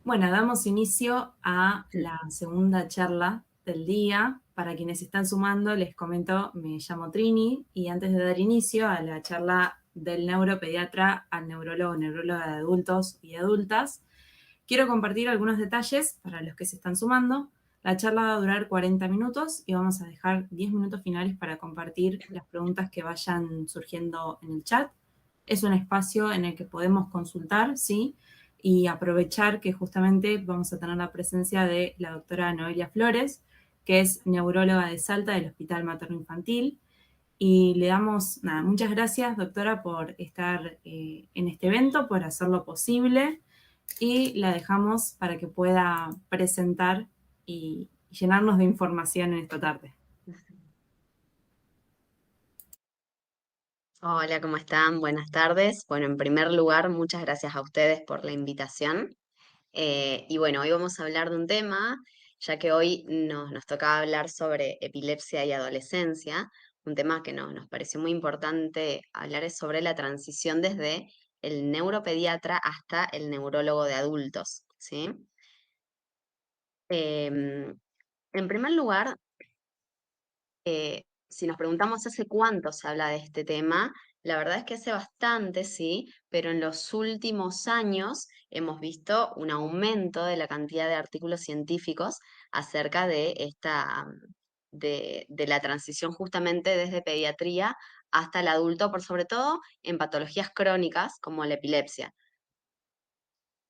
Bueno, damos inicio a la segunda charla del día. Para quienes están sumando, les comento, me llamo Trini y antes de dar inicio a la charla del neuropediatra al neurólogo, neuróloga de adultos y adultas, quiero compartir algunos detalles para los que se están sumando. La charla va a durar 40 minutos y vamos a dejar 10 minutos finales para compartir las preguntas que vayan surgiendo en el chat. Es un espacio en el que podemos consultar, ¿sí? Y aprovechar que justamente vamos a tener la presencia de la doctora Noelia Flores, que es neuróloga de Salta del Hospital Materno Infantil. Y le damos, muchas gracias, doctora, por estar en este evento, por hacerlo posible. Y la dejamos para que pueda presentar y llenarnos de información en esta tarde. Hola, ¿cómo están? Buenas tardes. Bueno, en primer lugar, muchas gracias a ustedes por la invitación. Y bueno, hoy vamos a hablar de un tema, ya que hoy nos toca hablar sobre epilepsia y adolescencia. Un tema que nos pareció muy importante hablar es sobre la transición desde el neuropediatra hasta el neurólogo de adultos, ¿sí? En primer lugar, si nos preguntamos hace cuánto se habla de este tema, la verdad es que hace bastante, sí, pero en los últimos años hemos visto un aumento de la cantidad de artículos científicos acerca de de la transición justamente desde pediatría hasta el adulto, por sobre todo en patologías crónicas como la epilepsia.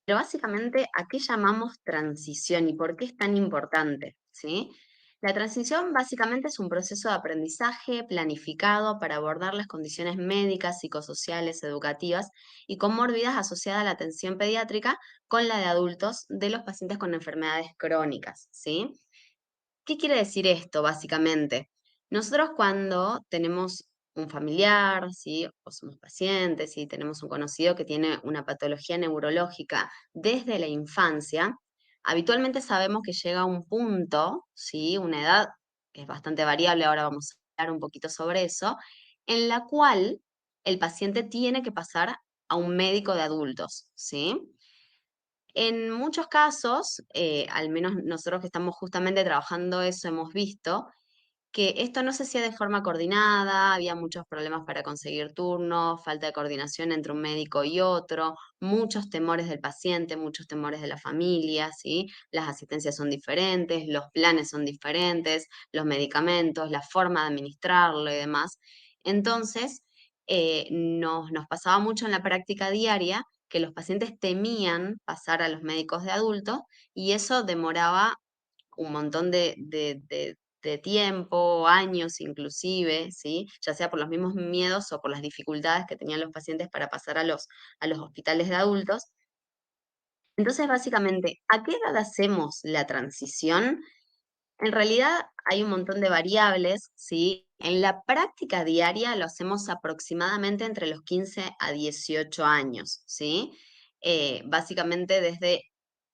Pero básicamente, ¿a qué llamamos transición y por qué es tan importante? ¿Sí? La transición básicamente es un proceso de aprendizaje planificado para abordar las condiciones médicas, psicosociales, educativas y comórbidas asociadas a la atención pediátrica con la de adultos de los pacientes con enfermedades crónicas. ¿Sí? ¿Qué quiere decir esto, básicamente? Nosotros cuando tenemos un familiar, ¿sí? O somos pacientes, y tenemos un conocido que tiene una patología neurológica desde la infancia, habitualmente sabemos que llega a un punto, ¿sí? Una edad que es bastante variable, ahora vamos a hablar un poquito sobre eso, en la cual el paciente tiene que pasar a un médico de adultos, ¿sí? En muchos casos, al menos nosotros que estamos justamente trabajando eso, hemos visto que esto no se hacía de forma coordinada, había muchos problemas para conseguir turnos, falta de coordinación entre un médico y otro, muchos temores del paciente, muchos temores de la familia, ¿sí? Las asistencias son diferentes, los planes son diferentes, los medicamentos, la forma de administrarlo y demás. Entonces, nos pasaba mucho en la práctica diaria que los pacientes temían pasar a los médicos de adultos y eso demoraba un montón de tiempo, años inclusive, ¿sí? Ya sea por los mismos miedos o por las dificultades que tenían los pacientes para pasar a los hospitales de adultos. Entonces, básicamente, ¿a qué edad hacemos la transición? En realidad hay un montón de variables, ¿sí? En la práctica diaria lo hacemos aproximadamente entre los 15 a 18 años, ¿sí? Básicamente desde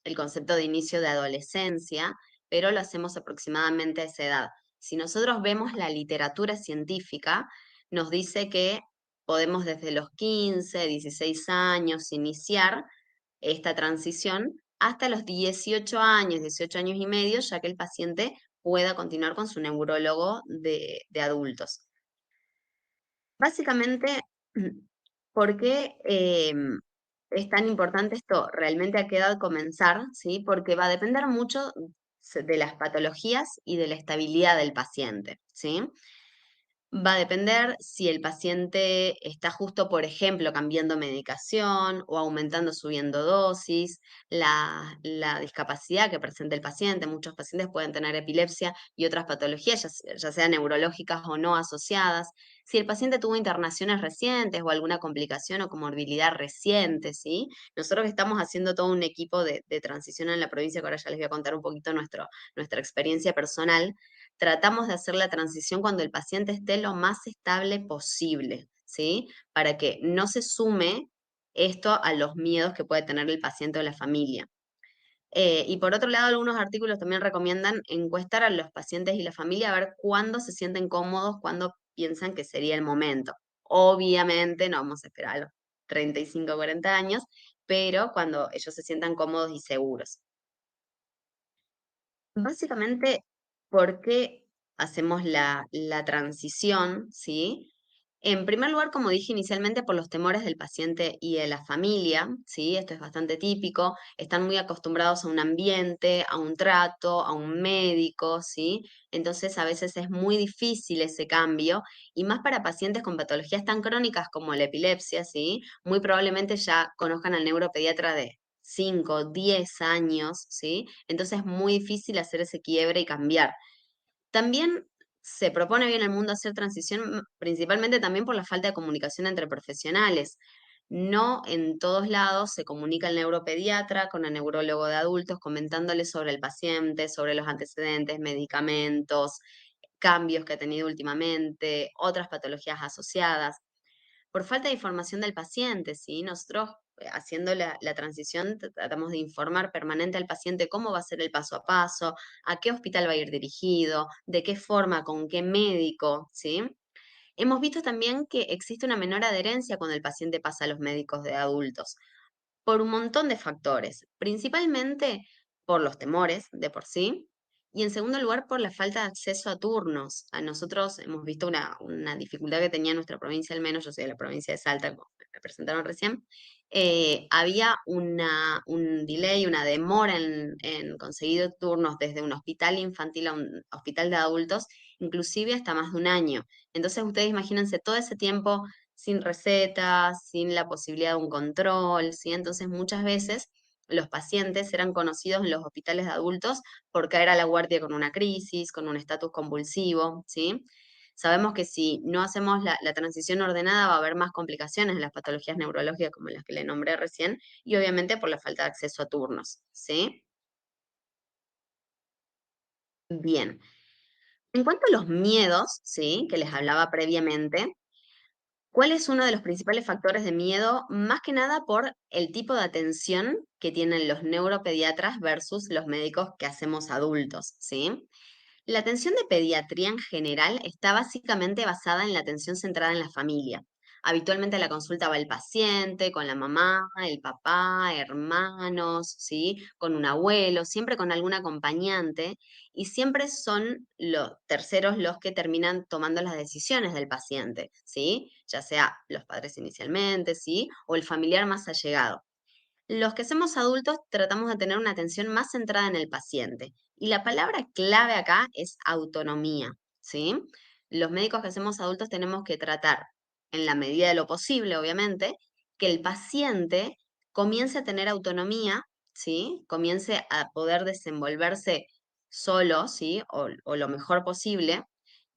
el concepto de inicio de adolescencia, pero lo hacemos aproximadamente a esa edad. Si nosotros vemos la literatura científica, nos dice que podemos desde los 15, 16 años iniciar esta transición hasta los 18 años, 18 años y medio, ya que el paciente pueda continuar con su neurólogo de adultos. Básicamente, ¿por qué es tan importante esto? ¿Realmente a qué edad comenzar? ¿Sí? Porque va a depender mucho de las patologías y de la estabilidad del paciente, ¿sí? Va a depender si el paciente está justo, por ejemplo, cambiando medicación o aumentando, subiendo dosis, la discapacidad que presenta el paciente. Muchos pacientes pueden tener epilepsia y otras patologías, ya sean neurológicas o no asociadas. Si el paciente tuvo internaciones recientes o alguna complicación o comorbilidad reciente, ¿sí? Nosotros estamos haciendo todo un equipo de transición en la provincia, que ahora ya les voy a contar un poquito nuestra experiencia personal. Tratamos de hacer la transición cuando el paciente esté lo más estable posible, ¿sí? Para que no se sume esto a los miedos que puede tener el paciente o la familia. Y por otro lado, algunos artículos también recomiendan encuestar a los pacientes y la familia a ver cuándo se sienten cómodos, cuándo piensan que sería el momento. Obviamente no vamos a esperar a los 35 o 40 años, pero cuando ellos se sientan cómodos y seguros. Básicamente, ¿por qué hacemos la transición? ¿Sí? En primer lugar, como dije inicialmente, por los temores del paciente y de la familia, ¿sí? Esto es bastante típico. Están muy acostumbrados a un ambiente, a un trato, a un médico, ¿sí? Entonces, a veces es muy difícil ese cambio, y más para pacientes con patologías tan crónicas como la epilepsia, ¿sí? Muy probablemente ya conozcan al neuropediatra de 5, 10 años, ¿sí? Entonces es muy difícil hacer ese quiebre y cambiar. También se propone bien el mundo hacer transición, principalmente también por la falta de comunicación entre profesionales. No en todos lados se comunica el neuropediatra con el neurólogo de adultos comentándole sobre el paciente, sobre los antecedentes, medicamentos, cambios que ha tenido últimamente, otras patologías asociadas por falta de información del paciente, ¿sí? Nosotros haciendo la transición tratamos de informar permanente al paciente cómo va a ser el paso a paso, a qué hospital va a ir dirigido, de qué forma, con qué médico, ¿sí? Hemos visto también que existe una menor adherencia cuando el paciente pasa a los médicos de adultos por un montón de factores, principalmente por los temores de por sí, y en segundo lugar por la falta de acceso a turnos. A nosotros hemos visto una dificultad que tenía nuestra provincia, al menos yo soy de la provincia de Salta, como me presentaron recién, había un delay, una demora en conseguir turnos desde un hospital infantil a un hospital de adultos, inclusive hasta más de un año. Entonces ustedes imagínense todo ese tiempo sin recetas, sin la posibilidad de un control, ¿sí? Entonces muchas veces los pacientes eran conocidos en los hospitales de adultos por caer a la guardia con una crisis, con un estatus convulsivo, ¿sí? Sabemos que si no hacemos la transición ordenada va a haber más complicaciones en las patologías neurológicas como las que le nombré recién y obviamente por la falta de acceso a turnos, ¿sí? Bien. En cuanto a los miedos, ¿sí? Que les hablaba previamente, ¿cuál es uno de los principales factores de miedo? Más que nada por el tipo de atención que tienen los neuropediatras versus los médicos que hacemos adultos, ¿sí? La atención de pediatría en general está básicamente basada en la atención centrada en la familia. Habitualmente a la consulta va el paciente, con la mamá, el papá, hermanos, ¿sí? Con un abuelo, siempre con algún acompañante, y siempre son los terceros los que terminan tomando las decisiones del paciente, ¿sí? Ya sea los padres inicialmente, ¿sí? O el familiar más allegado. Los que somos adultos tratamos de tener una atención más centrada en el paciente. Y la palabra clave acá es autonomía, ¿sí? Los médicos que hacemos adultos tenemos que tratar, en la medida de lo posible, obviamente, que el paciente comience a tener autonomía, ¿sí? Comience a poder desenvolverse solo, ¿sí? O lo mejor posible,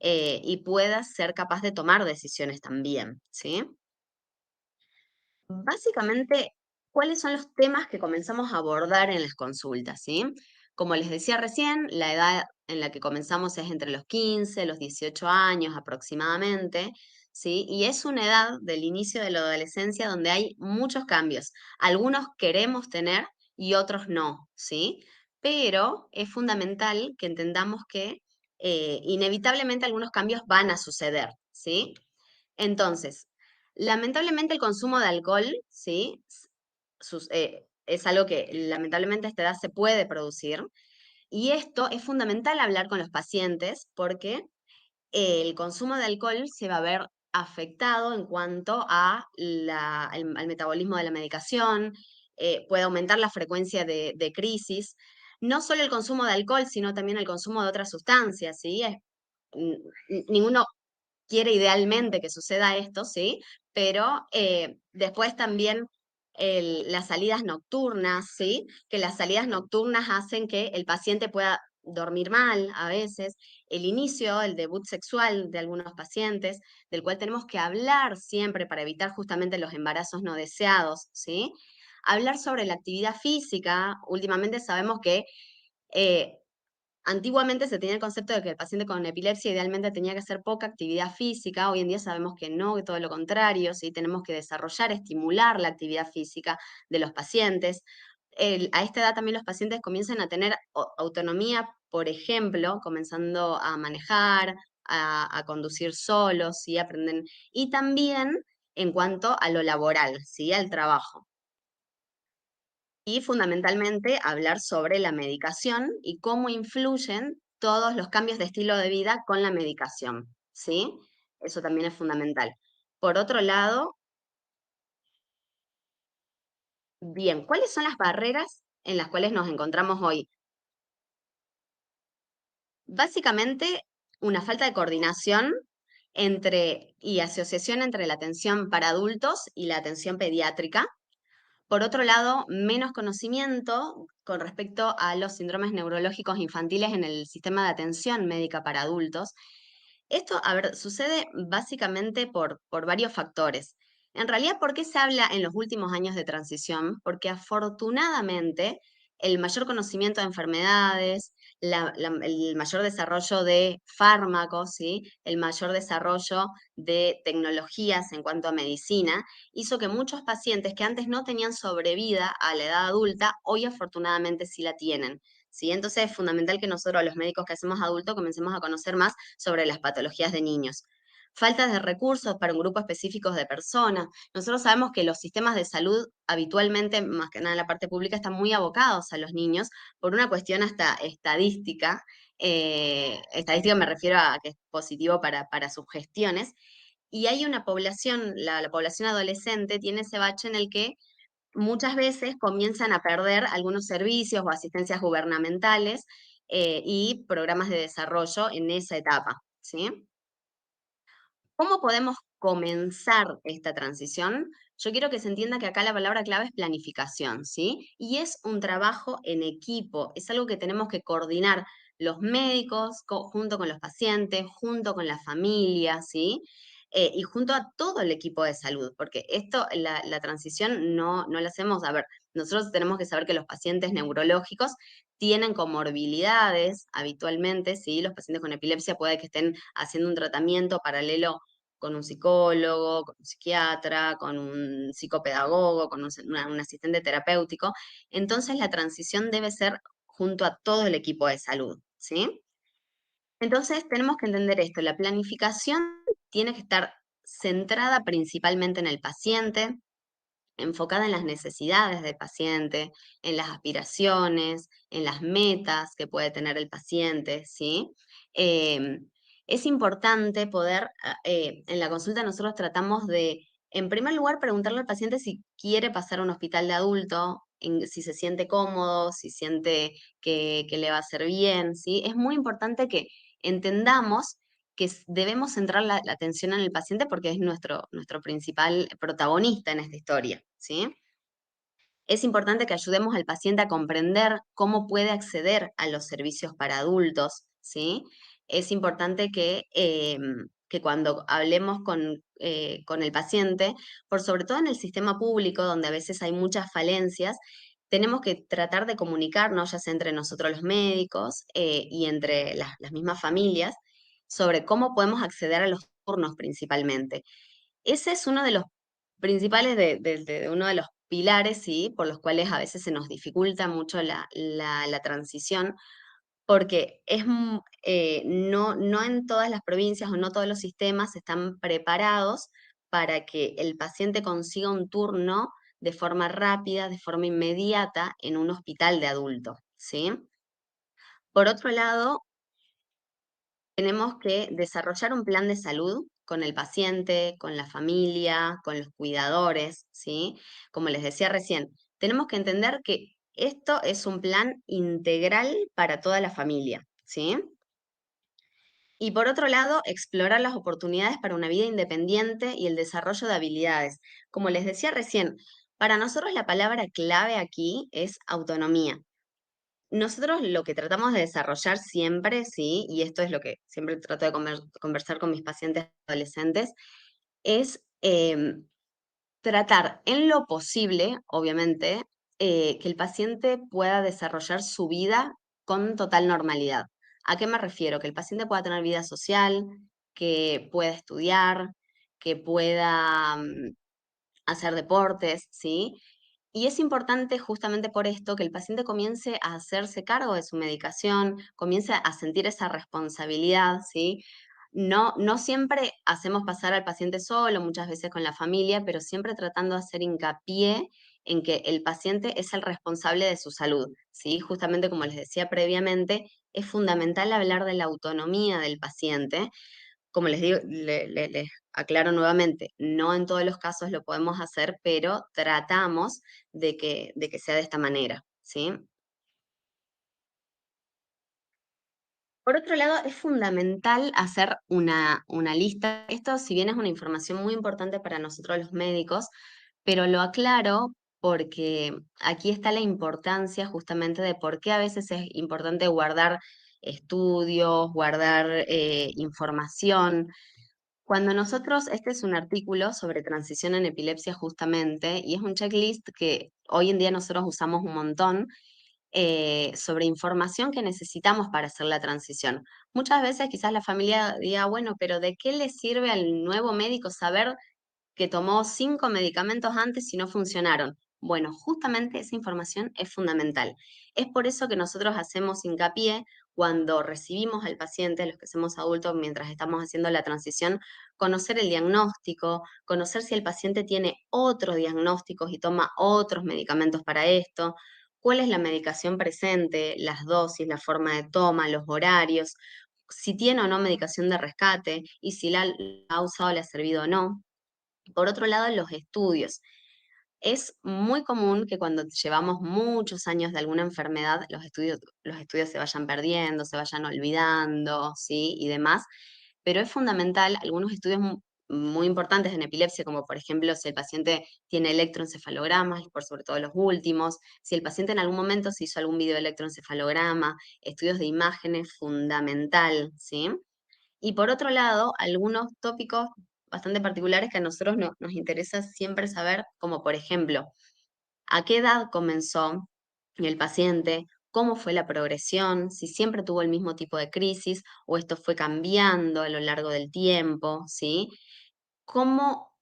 y pueda ser capaz de tomar decisiones también, ¿sí? Básicamente, ¿cuáles son los temas que comenzamos a abordar en las consultas, sí? Como les decía recién, la edad en la que comenzamos es entre los 15, los 18 años aproximadamente, ¿sí? Y es una edad del inicio de la adolescencia donde hay muchos cambios. Algunos queremos tener y otros no, ¿sí? Pero es fundamental que entendamos que inevitablemente algunos cambios van a suceder, ¿sí? Entonces, lamentablemente el consumo de alcohol, ¿sí? Es algo que lamentablemente a esta edad se puede producir. Y esto es fundamental hablar con los pacientes porque el consumo de alcohol se va a ver afectado en cuanto a al metabolismo de la medicación, puede aumentar la frecuencia de crisis. No solo el consumo de alcohol, sino también el consumo de otras sustancias, ¿sí? Ninguno quiere idealmente que suceda esto, ¿sí? Pero después también las salidas nocturnas, ¿sí? Que las salidas nocturnas hacen que el paciente pueda dormir mal a veces, el inicio, el debut sexual de algunos pacientes, del cual tenemos que hablar siempre para evitar justamente los embarazos no deseados, ¿sí? Hablar sobre la actividad física, últimamente sabemos que eh, antiguamente se tenía el concepto de que el paciente con epilepsia idealmente tenía que hacer poca actividad física. Hoy en día sabemos que no, que todo lo contrario, ¿sí? Tenemos que desarrollar, estimular la actividad física de los pacientes. A esta edad también los pacientes comienzan a tener autonomía, por ejemplo, comenzando a manejar, a conducir solos, ¿sí? Aprenden. Y también en cuanto a lo laboral, ¿sí? Al trabajo. Y fundamentalmente hablar sobre la medicación y cómo influyen todos los cambios de estilo de vida con la medicación, ¿sí? Eso también es fundamental. Por otro lado, bien, ¿cuáles son las barreras en las cuales nos encontramos hoy? Básicamente, una falta de coordinación y asociación entre la atención para adultos y la atención pediátrica. Por otro lado, menos conocimiento con respecto a los síndromes neurológicos infantiles en el sistema de atención médica para adultos. Esto, a ver, sucede básicamente por varios factores. En realidad, ¿por qué se habla en los últimos años de transición? Porque afortunadamente el mayor conocimiento de enfermedades, el mayor desarrollo de fármacos, ¿sí? El mayor desarrollo de tecnologías en cuanto a medicina, hizo que muchos pacientes que antes no tenían sobrevida a la edad adulta, hoy afortunadamente sí la tienen. ¿Sí? Entonces es fundamental que nosotros, los médicos que hacemos adultos, comencemos a conocer más sobre las patologías de niños. Falta de recursos para un grupo específico de personas. Nosotros sabemos que los sistemas de salud habitualmente, más que nada en la parte pública, están muy abocados a los niños por una cuestión hasta estadística. Estadística me refiero a que es positivo para sus gestiones. Y hay una población, la población adolescente tiene ese bache en el que muchas veces comienzan a perder algunos servicios o asistencias gubernamentales y programas de desarrollo en esa etapa, ¿sí? ¿Cómo podemos comenzar esta transición? Yo quiero que se entienda que acá la palabra clave es planificación, ¿sí? Y es un trabajo en equipo, es algo que tenemos que coordinar los médicos junto con los pacientes, junto con la familia, ¿sí? Y junto a todo el equipo de salud, porque esto, la transición no la hacemos, a ver, nosotros tenemos que saber que los pacientes neurológicos tienen comorbilidades habitualmente, ¿sí? Los pacientes con epilepsia puede que estén haciendo un tratamiento paralelo con un psicólogo, con un psiquiatra, con un psicopedagogo, con un asistente terapéutico. Entonces la transición debe ser junto a todo el equipo de salud, ¿sí? Entonces tenemos que entender esto, la planificación tiene que estar centrada principalmente en el paciente, enfocada en las necesidades del paciente, en las aspiraciones, en las metas que puede tener el paciente, ¿sí? Es importante poder, en la consulta nosotros tratamos de, en primer lugar, preguntarle al paciente si quiere pasar a un hospital de adulto, si se siente cómodo, si siente que le va a hacer bien, ¿sí? Es muy importante que entendamos que debemos centrar la atención en el paciente porque es nuestro principal protagonista en esta historia, ¿sí? Es importante que ayudemos al paciente a comprender cómo puede acceder a los servicios para adultos, ¿sí? Es importante que cuando hablemos con el paciente, por sobre todo en el sistema público, donde a veces hay muchas falencias, tenemos que tratar de comunicarnos, ya sea entre nosotros los médicos y entre las mismas familias, sobre cómo podemos acceder a los turnos principalmente. Ese es uno de los principales, uno de los pilares, ¿sí? Por los cuales a veces se nos dificulta mucho la transición, porque no en todas las provincias o no todos los sistemas están preparados para que el paciente consiga un turno de forma rápida, de forma inmediata en un hospital de adulto, ¿sí? Por otro lado, tenemos que desarrollar un plan de salud con el paciente, con la familia, con los cuidadores, ¿sí? Como les decía recién, tenemos que entender que esto es un plan integral para toda la familia, ¿sí? Y por otro lado, explorar las oportunidades para una vida independiente y el desarrollo de habilidades. Como les decía recién, para nosotros la palabra clave aquí es autonomía. Nosotros lo que tratamos de desarrollar siempre, sí, y esto es lo que siempre trato de conversar con mis pacientes adolescentes, es tratar en lo posible, obviamente, que el paciente pueda desarrollar su vida con total normalidad. ¿A qué me refiero? Que el paciente pueda tener vida social, que pueda estudiar, que pueda hacer deportes, ¿sí? Y es importante justamente por esto que el paciente comience a hacerse cargo de su medicación, comience a sentir esa responsabilidad, ¿sí? No siempre hacemos pasar al paciente solo, muchas veces con la familia, pero siempre tratando de hacer hincapié en que el paciente es el responsable de su salud, ¿sí? Justamente como les decía previamente, es fundamental hablar de la autonomía del paciente. Como les digo, les aclaro nuevamente, no en todos los casos lo podemos hacer, pero tratamos de que sea de esta manera, ¿sí? Por otro lado, es fundamental hacer una lista. Esto, si bien es una información muy importante para nosotros los médicos, pero lo aclaro porque aquí está la importancia justamente de por qué a veces es importante guardar estudios, guardar información. Cuando nosotros, este es un artículo sobre transición en epilepsia justamente, y es un checklist que hoy en día nosotros usamos un montón, sobre información que necesitamos para hacer la transición. Muchas veces quizás la familia diga, bueno, pero ¿de qué le sirve al nuevo médico saber que tomó 5 medicamentos antes y no funcionaron? Bueno, justamente esa información es fundamental. Es por eso que nosotros hacemos hincapié cuando recibimos al paciente, los que somos adultos, mientras estamos haciendo la transición, conocer el diagnóstico, conocer si el paciente tiene otros diagnósticos y toma otros medicamentos para esto, cuál es la medicación presente, las dosis, la forma de toma, los horarios, si tiene o no medicación de rescate y si la ha usado, le ha servido o no. Por otro lado, los estudios. Es muy común que cuando llevamos muchos años de alguna enfermedad, los estudios se vayan perdiendo, se vayan olvidando, ¿sí? Y demás. Pero es fundamental algunos estudios muy importantes en epilepsia, como por ejemplo si el paciente tiene electroencefalogramas, por sobre todo los últimos, si el paciente en algún momento se hizo algún videoelectroencefalograma, estudios de imágenes, fundamental, ¿sí? Y por otro lado, algunos tópicos bastante particulares que a nosotros nos interesa siempre saber, como por ejemplo, a qué edad comenzó el paciente, cómo fue la progresión, si siempre tuvo el mismo tipo de crisis o esto fue cambiando a lo largo del tiempo, ¿sí? Cómo,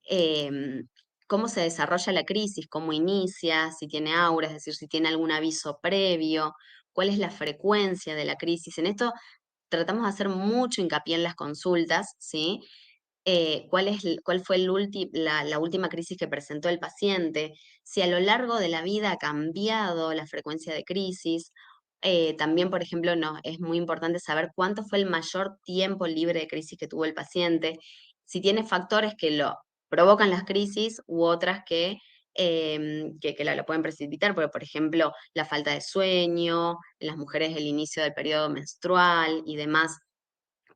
cómo se desarrolla la crisis, cómo inicia, si tiene aura, es decir, si tiene algún aviso previo, cuál es la frecuencia de la crisis. En esto tratamos de hacer mucho hincapié en las consultas, ¿sí? Cuál fue la última crisis que presentó el paciente, si a lo largo de la vida ha cambiado la frecuencia de crisis. También, por ejemplo, es muy importante saber cuánto fue el mayor tiempo libre de crisis que tuvo el paciente, si tiene factores que lo provocan las crisis u otras que lo pueden precipitar, porque, por ejemplo, la falta de sueño, en las mujeres el inicio del periodo menstrual y demás,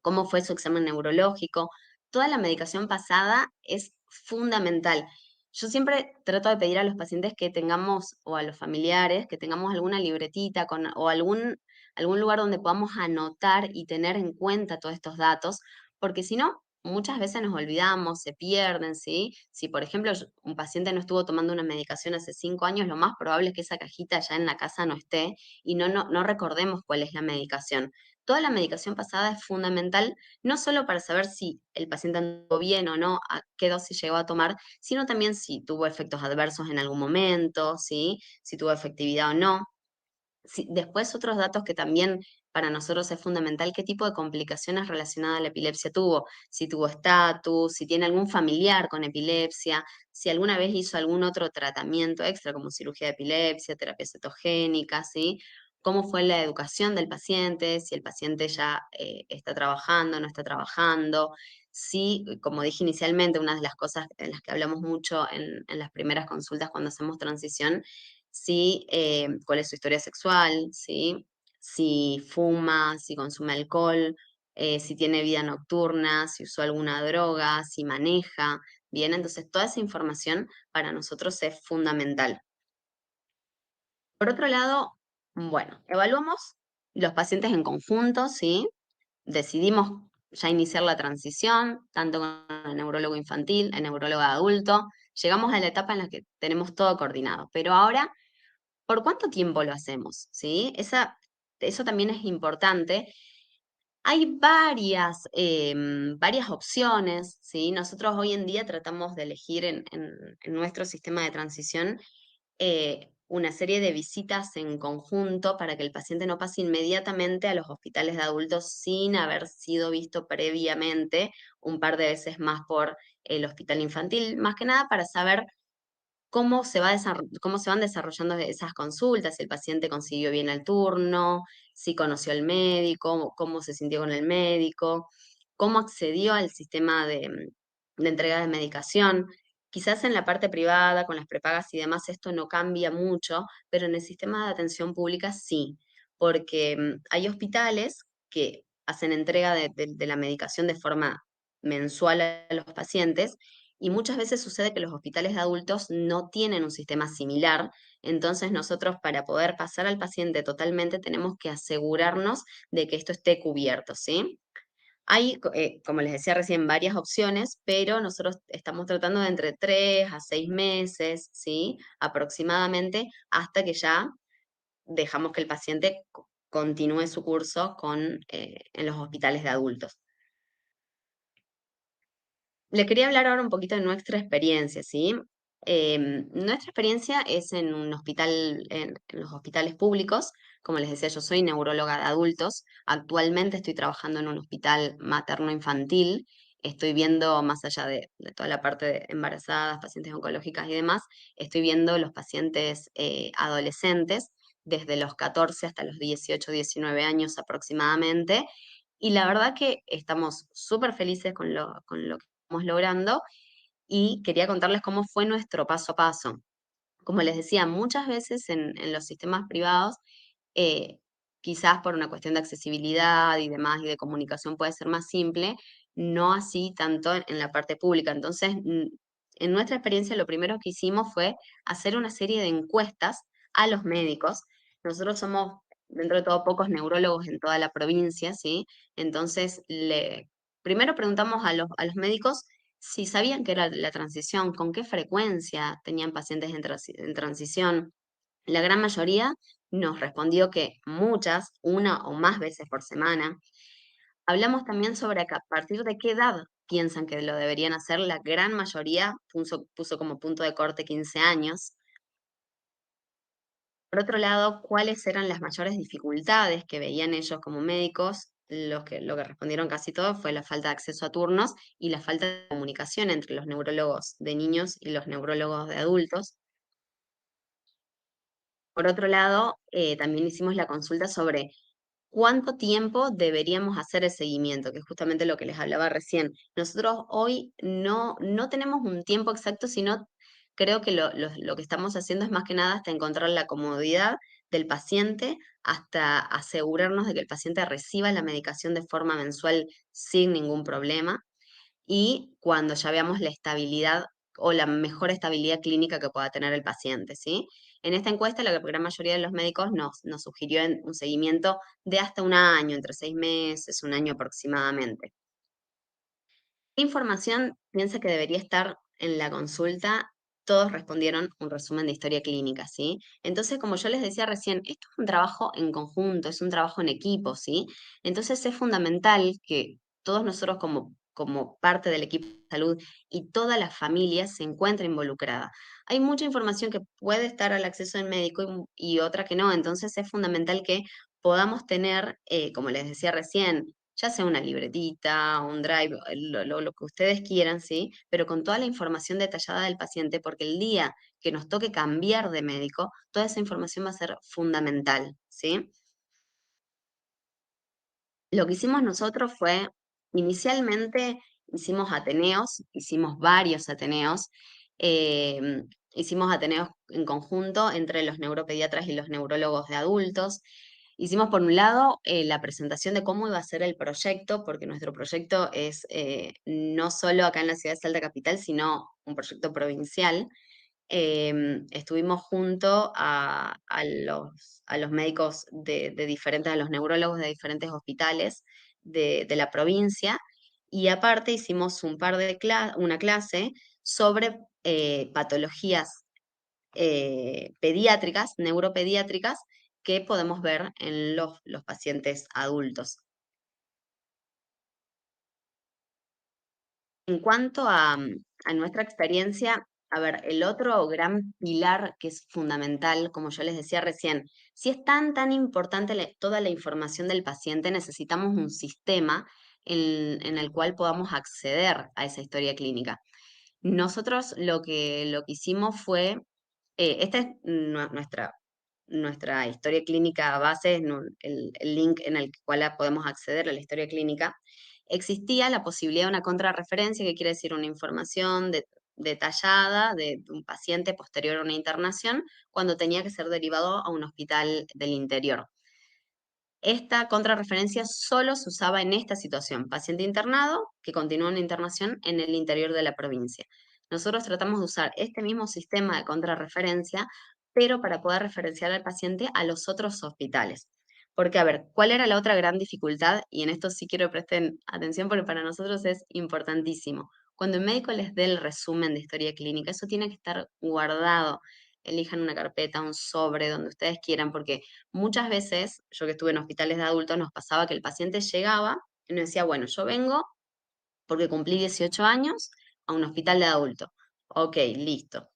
cómo fue su examen neurológico. Toda la medicación pasada es fundamental. Yo siempre trato de pedir a los pacientes que tengamos, o a los familiares, que tengamos alguna libretita o algún lugar donde podamos anotar y tener en cuenta todos estos datos, porque si no, muchas veces nos olvidamos, se pierden, ¿sí? Si, por ejemplo, un paciente no estuvo tomando una medicación hace 5 años, lo más probable es que esa cajita ya en la casa no esté y no recordemos cuál es la medicación. Toda la medicación pasada es fundamental, no solo para saber si el paciente anduvo bien o no, a qué dosis llegó a tomar, sino también si tuvo efectos adversos en algún momento, ¿sí? Si tuvo efectividad o no. Después otros datos que también para nosotros es fundamental, qué tipo de complicaciones relacionadas a la epilepsia tuvo, si tuvo estatus, si tiene algún familiar con epilepsia, si alguna vez hizo algún otro tratamiento extra como cirugía de epilepsia, terapia cetogénica, ¿sí? Cómo fue la educación del paciente, si el paciente ya está trabajando, no está trabajando, si, como dije inicialmente, una de las cosas en las que hablamos mucho en las primeras consultas cuando hacemos transición, si, cuál es su historia sexual, ¿sí? Si fuma, si consume alcohol, si tiene vida nocturna, si usó alguna droga, si maneja. Bien, entonces toda esa información para nosotros es fundamental. Por otro lado, bueno, evaluamos los pacientes en conjunto, ¿sí? Decidimos ya iniciar la transición, tanto con el neurólogo infantil, el neurólogo adulto. Llegamos a la etapa en la que tenemos todo coordinado. Pero ahora, ¿por cuánto tiempo lo hacemos? ¿Sí? Eso también es importante. Hay varias opciones, ¿sí? Nosotros hoy en día tratamos de elegir en nuestro sistema de transición una serie de visitas en conjunto para que el paciente no pase inmediatamente a los hospitales de adultos sin haber sido visto previamente un par de veces más por el hospital infantil, más que nada para saber cómo se van desarrollando esas consultas, si el paciente consiguió bien el turno, si conoció al médico, cómo se sintió con el médico, cómo accedió al sistema de entrega de medicación. Quizás en la parte privada, con las prepagas y demás, esto no cambia mucho, pero en el sistema de atención pública sí, porque hay hospitales que hacen entrega de la medicación de forma mensual a los pacientes y muchas veces sucede que los hospitales de adultos no tienen un sistema similar, entonces nosotros para poder pasar al paciente totalmente tenemos que asegurarnos de que esto esté cubierto, ¿sí? Hay, como les decía recién, varias opciones, pero nosotros estamos tratando de entre 3 a 6 meses, ¿sí? Aproximadamente, hasta que ya dejamos que el paciente continúe su curso en los hospitales de adultos. Le quería hablar ahora un poquito de nuestra experiencia, ¿sí? Nuestra experiencia es en un hospital, en los hospitales públicos. Como les decía, yo soy neuróloga de adultos. Actualmente estoy trabajando en un hospital materno-infantil. Estoy viendo, más allá de toda la parte de embarazadas, pacientes oncológicas y demás, estoy viendo los pacientes adolescentes desde los 14 hasta los 18, 19 años aproximadamente. Y la verdad que estamos súper felices con lo que estamos logrando y quería contarles cómo fue nuestro paso a paso. Como les decía, muchas veces en los sistemas privados, eh, quizás por una cuestión de accesibilidad y demás y de comunicación puede ser más simple, no así tanto en la parte pública. Entonces, en nuestra experiencia, lo primero que hicimos fue hacer una serie de encuestas a los médicos. Nosotros somos, dentro de todo, pocos neurólogos en toda la provincia, ¿sí? Entonces, primero preguntamos a los médicos si sabían que era la transición, con qué frecuencia tenían pacientes en transición. La gran mayoría nos respondió que muchas, una o más veces por semana. Hablamos también sobre a partir de qué edad piensan que lo deberían hacer. La gran mayoría puso como punto de corte 15 años. Por otro lado, ¿cuáles eran las mayores dificultades que veían ellos como médicos? Lo que respondieron casi todos fue la falta de acceso a turnos y la falta de comunicación entre los neurólogos de niños y los neurólogos de adultos. Por otro lado, también hicimos la consulta sobre cuánto tiempo deberíamos hacer el seguimiento, que es justamente lo que les hablaba recién. Nosotros hoy no tenemos un tiempo exacto, sino creo que lo que estamos haciendo es más que nada hasta encontrar la comodidad del paciente, hasta asegurarnos de que el paciente reciba la medicación de forma mensual sin ningún problema y cuando ya veamos la estabilidad o la mejor estabilidad clínica que pueda tener el paciente, ¿sí? En esta encuesta, la gran mayoría de los médicos nos sugirió un seguimiento de hasta un año, entre 6 meses, un año aproximadamente. ¿Qué información piensa que debería estar en la consulta? Todos respondieron un resumen de historia clínica, ¿sí? Entonces, como yo les decía recién, esto es un trabajo en conjunto, es un trabajo en equipo, ¿sí? Entonces es fundamental que todos nosotros como parte del equipo de salud y toda la familia se encuentre involucrada. Hay mucha información que puede estar al acceso del médico y otra que no, entonces es fundamental que podamos tener, como les decía recién, ya sea una libretita, un drive, lo que ustedes quieran, ¿sí? Pero con toda la información detallada del paciente, porque el día que nos toque cambiar de médico, toda esa información va a ser fundamental, ¿sí? Lo que hicimos nosotros fue, inicialmente hicimos ateneos, hicimos varios ateneos, hicimos ateneos en conjunto entre los neuropediatras y los neurólogos de adultos. Hicimos por un lado la presentación de cómo iba a ser el proyecto, porque nuestro proyecto es no solo acá en la ciudad de Salta Capital, sino un proyecto provincial. Estuvimos junto a los médicos de diferentes, a los neurólogos de diferentes hospitales de la provincia, y aparte hicimos una clase sobre patologías pediátricas, neuropediátricas, que podemos ver en los pacientes adultos. En cuanto a nuestra experiencia, a ver, el otro gran pilar que es fundamental, como yo les decía recién, si es tan importante toda la información del paciente, necesitamos un sistema en el cual podamos acceder a esa historia clínica. Nosotros lo que hicimos fue, esta es nuestra historia clínica base, es el link en el cual podemos acceder a la historia clínica. Existía la posibilidad de una contrarreferencia, que quiere decir una información detallada de un paciente posterior a una internación, cuando tenía que ser derivado a un hospital del interior. Esta contrarreferencia solo se usaba en esta situación, paciente internado que continúa una internación en el interior de la provincia. Nosotros tratamos de usar este mismo sistema de contrarreferencia, pero para poder referenciar al paciente a los otros hospitales. Porque, a ver, ¿cuál era la otra gran dificultad? Y en esto sí quiero que presten atención porque para nosotros es importantísimo. Cuando el médico les dé el resumen de historia clínica, eso tiene que estar guardado. Elijan una carpeta, un sobre, donde ustedes quieran, porque muchas veces, yo que estuve en hospitales de adultos, nos pasaba que el paciente llegaba y nos decía, bueno, yo vengo porque cumplí 18 años a un hospital de adulto. Ok, listo.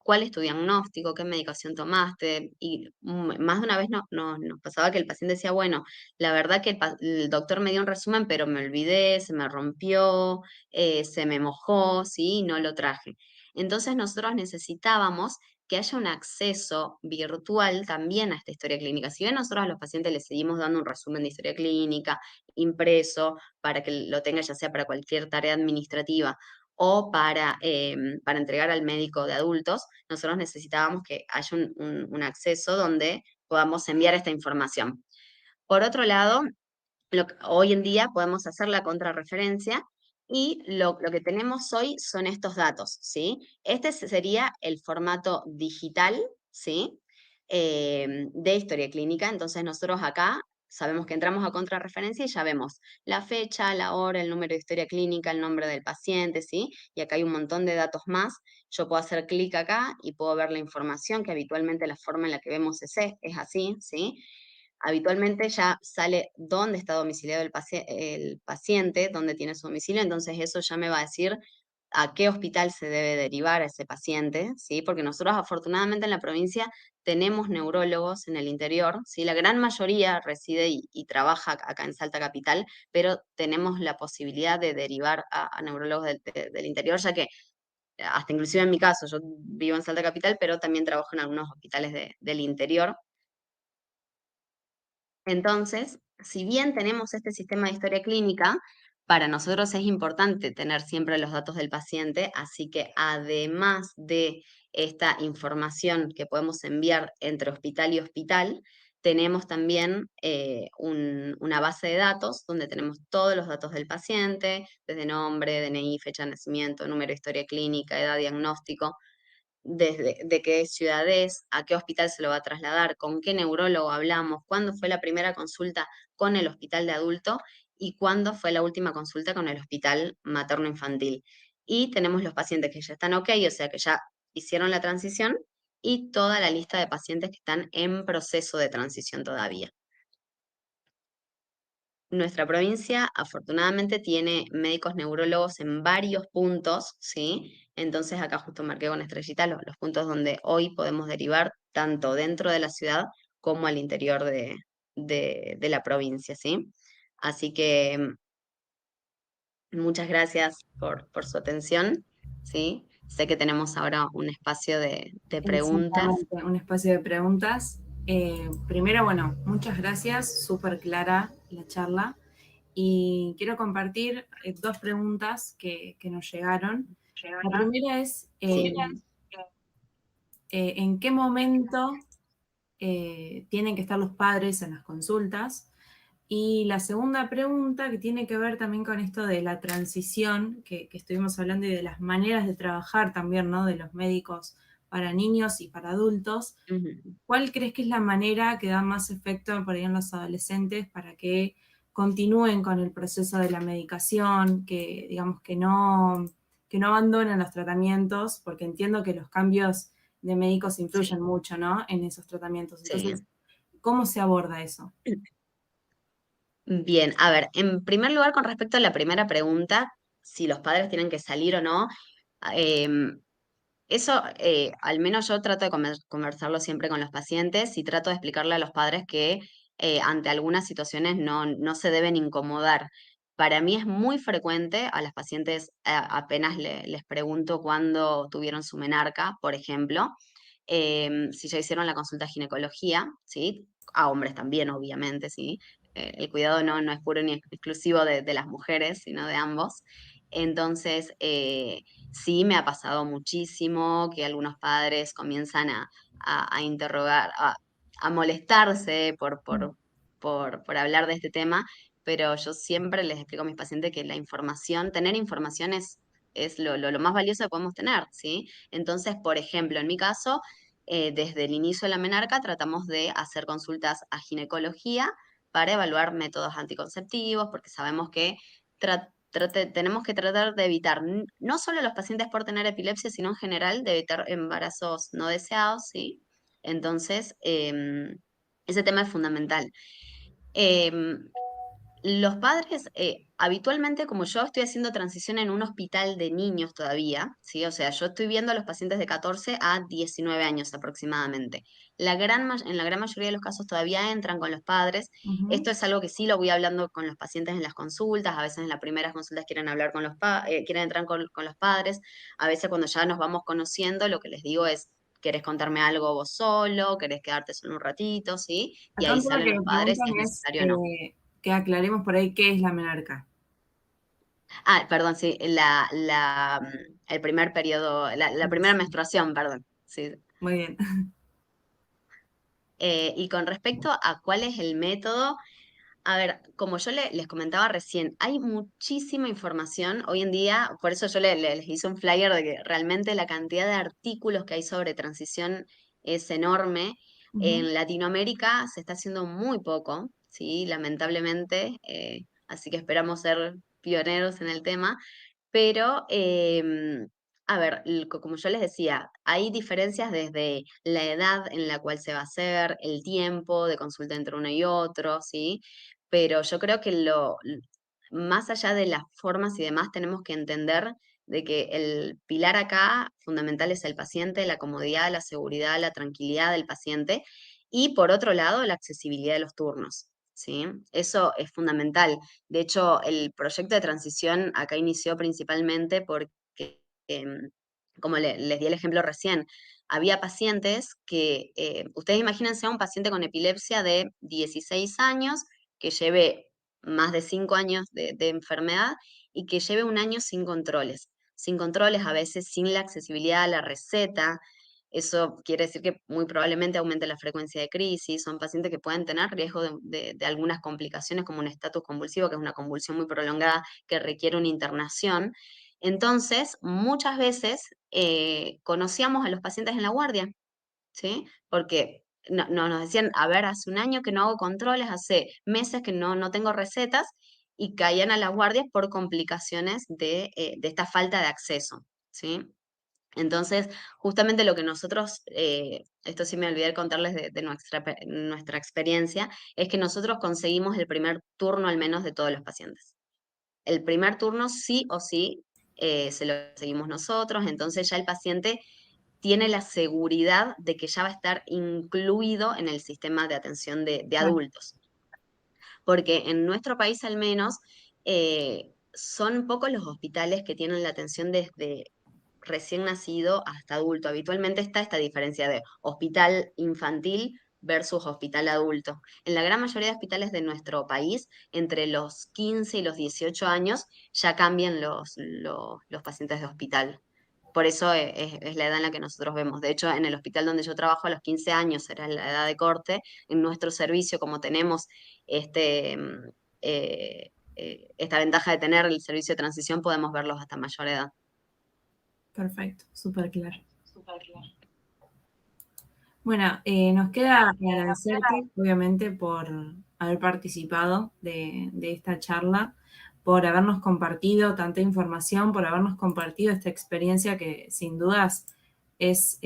¿Cuál es tu diagnóstico? ¿Qué medicación tomaste? Y más de una vez nos pasaba que el paciente decía, bueno, la verdad que el doctor me dio un resumen, pero me olvidé, se me rompió, se me mojó, ¿sí? Y no lo traje. Entonces nosotros necesitábamos que haya un acceso virtual también a esta historia clínica. Si bien nosotros a los pacientes les seguimos dando un resumen de historia clínica impreso para que lo tenga ya sea para cualquier tarea administrativa o para entregar al médico de adultos, nosotros necesitábamos que haya un acceso donde podamos enviar esta información. Por otro lado, hoy en día podemos hacer la contrarreferencia y lo que tenemos hoy son estos datos, ¿sí? Este sería el formato digital, ¿sí? De historia clínica. Entonces nosotros acá sabemos que entramos a contrarreferencia y ya vemos la fecha, la hora, el número de historia clínica, el nombre del paciente, ¿sí? Y acá hay un montón de datos más. Yo puedo hacer clic acá y puedo ver la información, que habitualmente la forma en la que vemos es así, ¿sí? Habitualmente ya sale dónde está domiciliado el paciente, dónde tiene su domicilio, entonces eso ya me va a decir a qué hospital se debe derivar a ese paciente, ¿sí? Porque nosotros afortunadamente en la provincia tenemos neurólogos en el interior, ¿sí? La gran mayoría reside y trabaja acá en Salta Capital, pero tenemos la posibilidad de derivar a neurólogos del interior, ya que hasta inclusive en mi caso, yo vivo en Salta Capital, pero también trabajo en algunos hospitales del interior. Entonces, si bien tenemos este sistema de historia clínica, para nosotros es importante tener siempre los datos del paciente, así que además de esta información que podemos enviar entre hospital y hospital, tenemos también una base de datos donde tenemos todos los datos del paciente, desde nombre, DNI, fecha de nacimiento, número de historia clínica, edad, diagnóstico, desde de qué ciudad es, a qué hospital se lo va a trasladar, con qué neurólogo hablamos, cuándo fue la primera consulta con el hospital de adulto y cuándo fue la última consulta con el hospital materno-infantil. Y tenemos los pacientes que ya están ok, o sea que ya hicieron la transición, y toda la lista de pacientes que están en proceso de transición todavía. Nuestra provincia afortunadamente tiene médicos neurólogos en varios puntos, ¿sí? Entonces acá justo marqué con estrellita los puntos donde hoy podemos derivar tanto dentro de la ciudad como al interior de la provincia, ¿sí? Así que muchas gracias por su atención, ¿sí? Sé que tenemos ahora un espacio de preguntas. Exactamente, un espacio de preguntas. Primero, bueno, muchas gracias, súper clara la charla. Y quiero compartir dos preguntas que nos llegaron. La primera es, Sí. ¿en qué momento tienen que estar los padres en las consultas? Y la segunda pregunta, que tiene que ver también con esto de la transición, que estuvimos hablando, y de las maneras de trabajar también, ¿no? De los médicos para niños y para adultos. Ujú. ¿Cuál crees que es la manera que da más efecto por ahí en los adolescentes para que continúen con el proceso de la medicación, que digamos que no abandonen los tratamientos? Porque entiendo que los cambios de médicos Sí, influyen mucho, ¿no? En esos tratamientos. sí. Entonces, ¿cómo se aborda eso? Bien, a ver, en primer lugar, con respecto a la primera pregunta, si los padres tienen que salir o no, em, eso al menos yo trato de conversarlo siempre con los pacientes y trato de explicarle a los padres que ante algunas situaciones no se deben incomodar. Para mí es muy frecuente, a las pacientes apenas les pregunto cuándo tuvieron su menarca, por ejemplo, si ya hicieron la consulta de ginecología, ¿sí? A hombres también, obviamente, ¿sí? El cuidado no es puro ni exclusivo de las mujeres, sino de ambos. Entonces, sí me ha pasado muchísimo que algunos padres comienzan a interrogar, a molestarse por hablar de este tema, pero yo siempre les explico a mis pacientes que la información, tener información es lo más valioso que podemos tener, ¿sí? Entonces, por ejemplo, en mi caso, desde el inicio de la menarca tratamos de hacer consultas a ginecología para evaluar métodos anticonceptivos, porque sabemos que tenemos que tratar de evitar no solo los pacientes por tener epilepsia, sino en general de evitar embarazos no deseados, ¿sí? Entonces, ese tema es fundamental. Em, los padres, habitualmente, como yo estoy haciendo transición en un hospital de niños todavía, ¿sí? O sea, yo estoy viendo a los pacientes de 14 a 19 años aproximadamente. En la gran mayoría de los casos todavía entran con los padres. Ujú. Esto es algo que sí lo voy hablando con los pacientes en las consultas. A veces en las primeras consultas quieren hablar quieren entrar con los padres. A veces cuando ya nos vamos conociendo, lo que les digo es, ¿querés contarme algo vos solo? ¿Querés quedarte solo un ratito? ¿Sí? Y Acá ahí un tema salen que los me padres preguntan si es es necesario o no. que aclaremos por ahí qué es la menarca. Ah, perdón, sí, el primer periodo, la primera Sí, menstruación, perdón. Sí. muy bien. Y con respecto a cuál es el método, a ver, como yo les comentaba recién, hay muchísima información hoy en día, por eso yo les hice un flyer de que realmente la cantidad de artículos que hay sobre transición es enorme. Ujú. En Latinoamérica se está haciendo muy poco, sí, lamentablemente, así que esperamos ser pioneros en el tema. Pero, a ver, como yo les decía, hay diferencias desde la edad en la cual se va a hacer, el tiempo de consulta entre uno y otro, ¿sí? Pero yo creo que más allá de las formas y demás, tenemos que entender de que el pilar acá fundamental es el paciente, la comodidad, la seguridad, la tranquilidad del paciente y por otro lado, la accesibilidad de los turnos, ¿sí? Eso es fundamental. De hecho, el proyecto de transición acá inició principalmente porque, como les di el ejemplo recién, había pacientes que, ustedes imagínense a un paciente con epilepsia de 16 años que lleve más de 5 años de enfermedad y que lleve un año sin controles, a veces sin la accesibilidad a la receta. Eso quiere decir que muy probablemente aumente la frecuencia de crisis. Son pacientes que pueden tener riesgo de algunas complicaciones como un estatus convulsivo, que es una convulsión muy prolongada que requiere una internación. Entonces, muchas veces conocíamos a los pacientes en la guardia, ¿sí? Porque nos decían, a ver, hace un año que no hago controles, hace meses que no tengo recetas, y caían a las guardias por complicaciones de esta falta de acceso, ¿sí? Entonces, justamente lo que nosotros, esto sí me olvidé de contarles de nuestra experiencia, es que nosotros conseguimos el primer turno al menos de todos los pacientes. El primer turno sí o sí se lo conseguimos nosotros, entonces ya el paciente tiene la seguridad de que ya va a estar incluido en el sistema de atención de Claro. adultos. Porque en nuestro país al menos son pocos los hospitales que tienen la atención desde recién nacido hasta adulto. Habitualmente está esta diferencia de hospital infantil versus hospital adulto. En la gran mayoría de hospitales de nuestro país, entre los 15 y los 18 años, ya cambian los pacientes de hospital. Por eso es la edad en la que nosotros vemos. De hecho, en el hospital donde yo trabajo, a los 15 años era la edad de corte. En nuestro servicio, como tenemos este, esta ventaja de tener el servicio de transición, podemos verlos hasta mayor edad. Perfecto, súper claro. Bueno, nos queda agradecerte, obviamente, por haber participado de esta charla, por habernos compartido tanta información, por habernos compartido esta experiencia que sin dudas es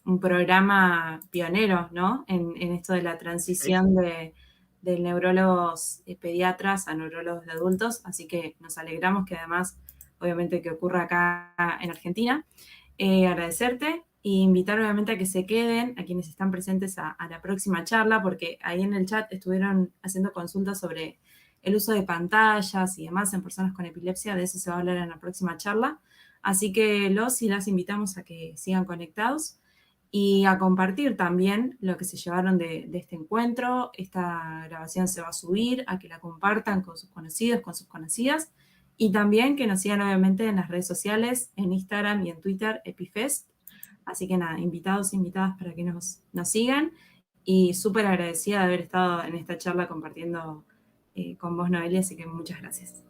un programa pionero, ¿no? En esto de la Sí. transición de neurólogos pediatras a neurólogos de adultos, así que nos alegramos que además, obviamente, que ocurra acá en Argentina. Agradecerte e invitar obviamente a que se queden, a quienes están presentes a la próxima charla, porque ahí en el chat estuvieron haciendo consultas sobre el uso de pantallas y demás en personas con epilepsia, de eso se va a hablar en la próxima charla. Así que los y las invitamos a que sigan conectados y a compartir también lo que se llevaron de este encuentro. Esta grabación se va a subir, a que la compartan con sus conocidos, con sus conocidas, y también que nos sigan obviamente en las redes sociales, en Instagram y en Twitter, EpiFest. Así que nada, invitados e invitadas para que nos sigan, y súper agradecida de haber estado en esta charla compartiendo con vos, Noelia, así que muchas gracias.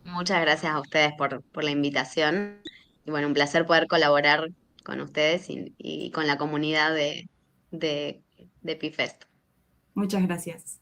Muchas gracias a ustedes por la invitación. Y bueno, un placer poder colaborar con ustedes y con la comunidad de, de PIFEST. Muchas gracias.